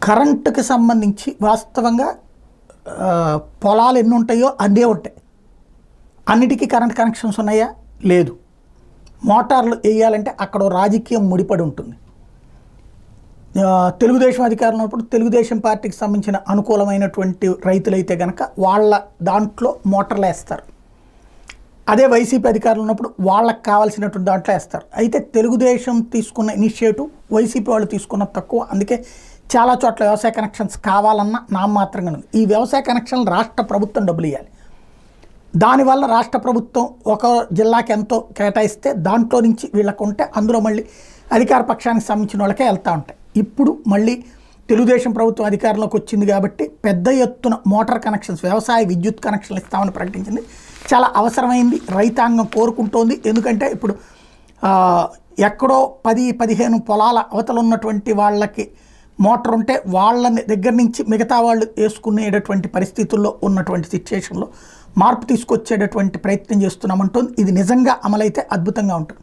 కరెంటుకి సంబంధించి వాస్తవంగా పొలాలు ఎన్ని ఉంటాయో అన్నీ ఉంటాయి. అన్నిటికీ కరెంట్ కనెక్షన్స్ ఉన్నాయా? లేదు. మోటార్లు వేయాలంటే అక్కడ రాజకీయం ముడిపడి ఉంటుంది. తెలుగుదేశం అధికారంలో ఉన్నప్పుడు తెలుగుదేశం పార్టీకి సంబంధించిన అనుకూలమైనటువంటి రైతులైతే కనుక వాళ్ళ దాంట్లో మోటార్లు వేస్తారు. అదే వైసీపీ అధికారంలో ఉన్నప్పుడు వాళ్ళకి కావాల్సినటువంటి దాంట్లో వేస్తారు. అయితే తెలుగుదేశం తీసుకున్న ఇనిషియేటివ్ వైసీపీ వాళ్ళు తీసుకున్న తక్కువ. అందుకే చాలా చోట్ల వ్యవసాయ కనెక్షన్స్ కావాలన్న నామమాత్రంగా ఉంది. ఈ వ్యవసాయ కనెక్షన్లు రాష్ట్ర ప్రభుత్వం డబ్బులు ఇవ్వాలి. దానివల్ల రాష్ట్ర ప్రభుత్వం ఒక జిల్లాకి ఎంతో కేటాయిస్తే దాంట్లో నుంచి వీళ్ళకు ఉంటే అందులో మళ్ళీ అధికార పక్షానికి సంబంధించిన వాళ్ళకే వెళ్తూ ఉంటాయి. ఇప్పుడు మళ్ళీ తెలుగుదేశం ప్రభుత్వం అధికారంలోకి వచ్చింది కాబట్టి పెద్ద ఎత్తున మోటార్ కనెక్షన్స్, వ్యవసాయ విద్యుత్ కనెక్షన్లు ఇస్తామని ప్రకటించింది. చాలా అవసరమైంది, రైతాంగం కోరుకుంటోంది. ఎందుకంటే ఇప్పుడు ఎక్కడో 10-15 పొలాల అవతల ఉన్నటువంటి వాళ్ళకి మోటార్ ఉంటే వాళ్ళని దగ్గర నుంచి మిగతా వాళ్ళు వేసుకునేటటువంటి పరిస్థితుల్లో ఉన్నటువంటి సిచ్యుయేషన్లో మార్పు తీసుకొచ్చేటటువంటి ప్రయత్నం చేస్తున్నామంటుంది. ఇది నిజంగా అమలైతే అద్భుతంగా ఉంటుంది.